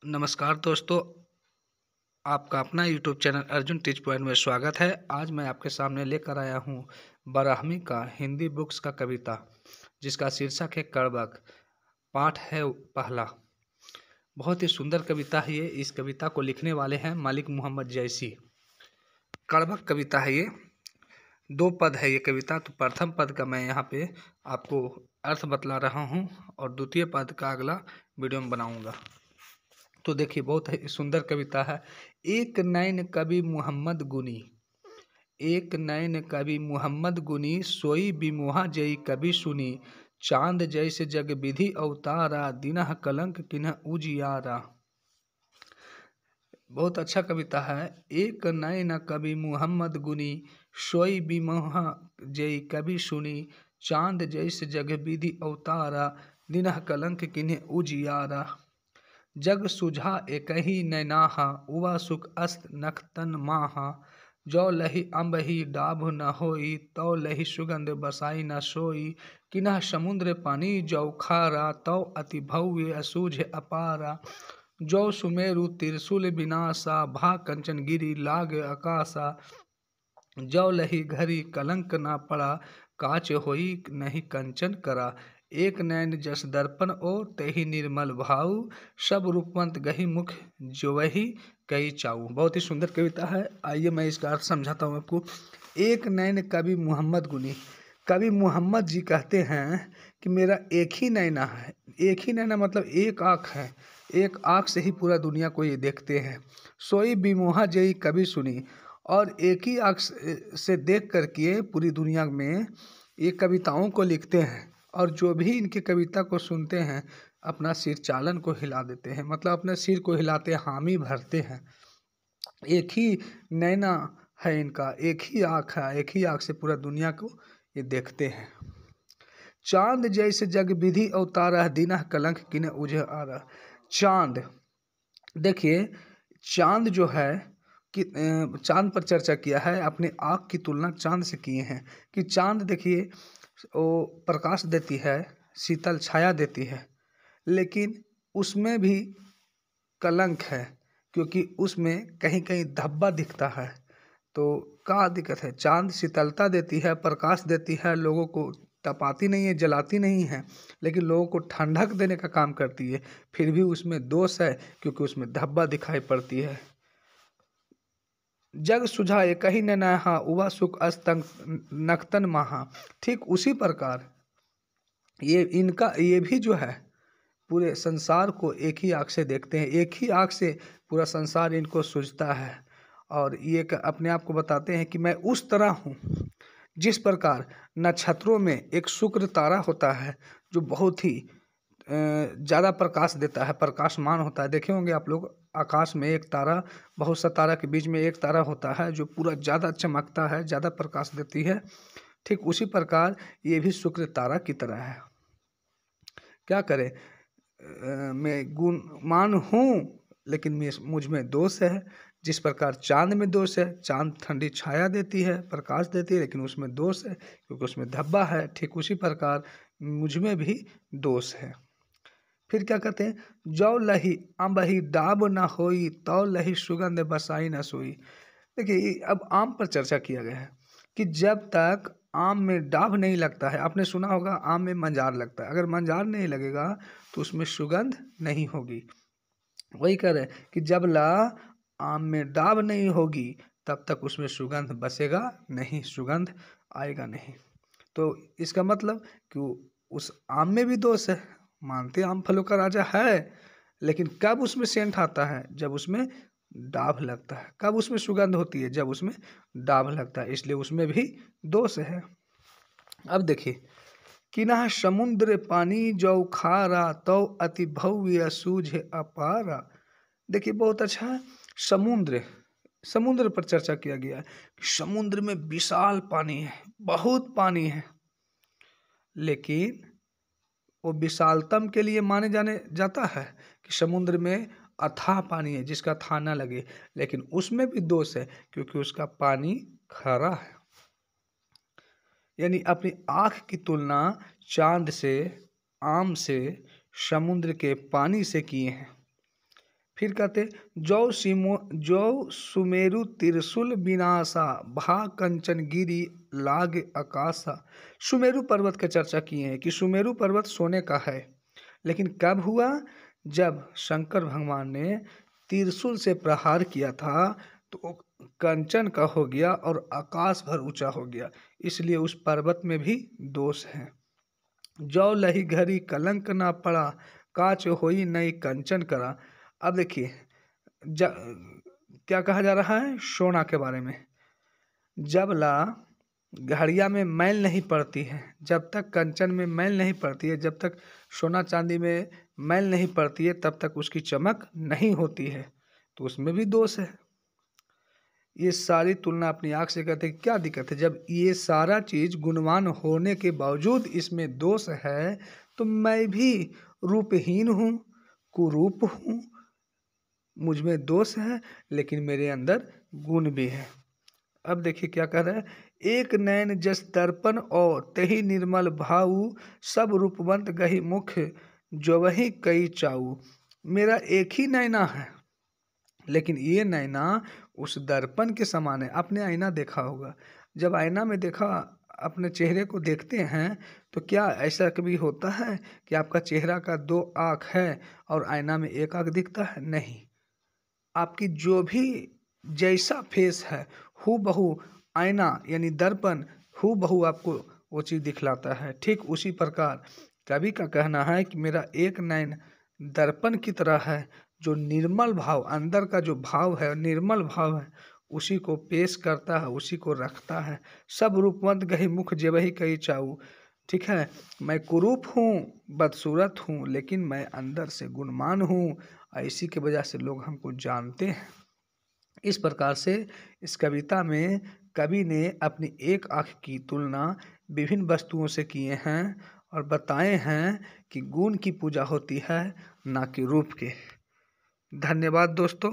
नमस्कार दोस्तों, आपका अपना YouTube channel Arjun teach point में स्वागत है। आज मैं आपके सामने लेकर आया हूँ बारहवीं का हिंदी बुक्स का कविता, जिसका शीर्षक है कड़बक। पाठ है पहला। बहुत ही सुंदर कविता है ये। इस कविता को लिखने वाले हैं मलिक मोहम्मद जैसी। कड़बक कविता है ये। 2 पद है ये कविता। तो प्रथम पद का मैं यहाँ पे आपको अर्थ बतला रहा हूँ और द्वितीय पद का अगला वीडियो में बनाऊँगा। तो देखिए, बहुत ही सुंदर कविता है। एक नैन कवि मोहम्मद गुनी, एक नैन कवि मोहम्मद गुनी, सोई बिमोहा जई कवि सुनी। चांद जैसे जग विधि अवतारा, दिनह कलंक किन्ह उजियारा। बहुत अच्छा कविता है। एक नैन कवि मोहम्मद गुनी, सोई बिमोहा जई कवि सुनी। चांद जैसे जग विधि अवतारा, दिनह कलंक किन्ह उजियारा। जग सुझा एकहि नैनाहा, उवा सुख अस्त नखतन माहा। जो लहि अम्बहि डाभ न होई, तौ लहि सुगंध बसाई न सोई। किन्ह समुद्र पानी जौ खारा, तौ अति भव्य असूझ अपारा। जो सुमेरु त्रिशूल विनाशा, भा कंचन गिरि लाग आकाशा। जो लहि घरी कलंक ना पड़ा, काच होई नहीं कंचन करा। एक नैन जस दर्पण ओ, तेहि निर्मल भाऊ। सब रूपवंत गही मुख, जोवहि कई चाऊ। बहुत ही सुंदर कविता है। आइए मैं इसका अर्थ समझाता हूँ आपको। एक नैन कवि मोहम्मद गुनी। कवि मोहम्मद जी कहते हैं कि मेरा एक ही नैना है। एक ही नैना मतलब एक आँख है। एक आँख से ही पूरा दुनिया को ये देखते हैं। सोई बिमोहा जई कवि सुनी। और एक ही आँख से देख करके पूरी दुनिया में ये कविताओं को लिखते हैं। और जो भी इनकी कविता को सुनते हैं, अपना सिर चालन को हिला देते हैं, मतलब अपने सिर को हिलाते हामी भरते हैं। एक ही नैना है इनका, एक ही आँख है, एक ही आँख से पूरा दुनिया को ये देखते हैं। चांद जैसे जग विधि अवतारा, दिनह कलंक किन्ह उजियारा। चांद, देखिए चांद जो है कि चांद पर चर्चा किया है। अपने आँख की तुलना चांद से किए हैं कि चांद देखिए वो प्रकाश देती है, शीतल छाया देती है, लेकिन उसमें भी कलंक है, क्योंकि उसमें कहीं कहीं धब्बा दिखता है। तो क्या दिक्कत है? चांद शीतलता देती है, प्रकाश देती है, लोगों को तपाती नहीं है, जलाती नहीं है, लेकिन लोगों को ठंडक देने का काम करती है। फिर भी उसमें दोष है, क्योंकि उसमें धब्बा दिखाई पड़ती है। जग सुझा एकहि नैनाहा, उवा सुख अस्तंग नखतन माहा। ठीक उसी प्रकार ये भी जो है पूरे संसार को एक ही आँख से देखते हैं। एक ही आँख से पूरा संसार इनको सूझता है। और ये अपने आप को बताते हैं कि मैं उस तरह हूँ जिस प्रकार नक्षत्रों में एक शुक्र तारा होता है, जो बहुत ही ज़्यादा प्रकाश देता है, प्रकाशमान होता है। देखे होंगे आप लोग, आकाश में एक तारा, बहुत सा तारा के बीच में एक तारा होता है जो पूरा ज़्यादा चमकता है, ज़्यादा प्रकाश देती है। ठीक उसी प्रकार ये भी शुक्र तारा की तरह है। क्या करें, मैं गुणमान हूँ, लेकिन मुझ में दोष है। जिस प्रकार चांद में दोष है, चांद ठंडी छाया देती है, प्रकाश देती है, लेकिन उसमें दोष है क्योंकि उसमें धब्बा है। ठीक उसी प्रकार मुझ में भी दोष है। फिर क्या कहते हैं? जौ लही अम्बही डाब न होई, तौ लही सुगंध बसाई न सोई। देखिए, अब आम पर चर्चा किया गया है कि जब तक आम में डाभ नहीं लगता है, आपने सुना होगा आम में मंजार लगता है, अगर मंजार नहीं लगेगा तो उसमें सुगंध नहीं होगी। वही कह रहे हैं कि जब ला आम में डाभ नहीं होगी, तब तक उसमें सुगंध बसेगा नहीं, सुगंध आएगा नहीं। तो इसका मतलब कि उस आम में भी दोष है। मानते आम फलों का राजा है, लेकिन कब उसमें सेंट आता है? जब उसमें डाभ लगता है। कब उसमें सुगंध होती है? जब उसमें डाभ लगता है। इसलिए उसमें भी दोष है। अब देखिए, किन्ह समुद्र पानी जौ खारा, तौ अति भव्य सूझ अपारा। देखिए, बहुत अच्छा है। समुद्र पर चर्चा किया गया है कि समुद्र में विशाल पानी है, बहुत पानी है, लेकिन वो विशालतम के लिए माने जाने जाता है कि समुद्र में अथाह पानी है जिसका था न लगे, लेकिन उसमें भी दोष है क्योंकि उसका पानी खारा है। यानी अपनी आँख की तुलना चांद से, आम से, समुद्र के पानी से किए हैं। फिर कहते जौ सुमेरु त्रिशूल विनाशा भा कंचन गिरी लाग आकाशा। सुमेरु पर्वत की चर्चा किए हैं कि सुमेरु पर्वत सोने का है, लेकिन कब हुआ? जब शंकर भगवान ने त्रिशूल से प्रहार किया था तो कंचन का हो गया और आकाश भर ऊंचा हो गया, इसलिए उस पर्वत में भी दोष है। जौ लही घड़ी कलंक ना पड़ा, काच होई नई कंचन करा। अब देखिए क्या कहा जा रहा है सोना के बारे में। जब ला घड़िया में मैल नहीं पड़ती है, जब तक कंचन में मैल नहीं पड़ती है, जब तक सोना चांदी में मैल नहीं पड़ती है, तब तक उसकी चमक नहीं होती है, तो उसमें भी दोष है। ये सारी तुलना अपनी आँख से करते क्या दिक्कत है? जब ये सारा चीज़ गुणवान होने के बावजूद इसमें दोष है, तो मैं भी रूपहीन हूँ, कुरूप हूँ, मुझ में दोष है, लेकिन मेरे अंदर गुण भी है। अब देखिए क्या कह रहा है, एक नैन जस दर्पण और तही निर्मल भाऊ, सब रूपवंत गही मुख जो वही कई चाऊ। मेरा एक ही नैना है, लेकिन ये नैना उस दर्पण के समान है। आपने आईना देखा होगा, जब आईना में देखा अपने चेहरे को देखते हैं तो क्या ऐसा कभी होता है कि आपका चेहरा का 2 आँख है और आईना में 1 आँख दिखता है? नहीं। आपकी जो भी जैसा फेस है हूबहू आईना यानी दर्पण हूबहू आपको वो चीज़ दिखलाता है। ठीक उसी प्रकार कवि का कहना है कि मेरा एक नैन दर्पण की तरह है, जो निर्मल भाव, अंदर का जो भाव है, निर्मल भाव है, उसी को पेश करता है, उसी को रखता है। सब रूपवंत गही मुख जेवही कई चाऊ। ठीक है, मैं कुरूप हूँ, बदसूरत हूँ, लेकिन मैं अंदर से गुणवान हूँ, इसी की वजह से लोग हमको जानते हैं। इस प्रकार से इस कविता में कवि ने अपनी एक आँख की तुलना विभिन्न वस्तुओं से किए हैं और बताए हैं कि गुण की पूजा होती है, ना कि रूप के। धन्यवाद दोस्तों।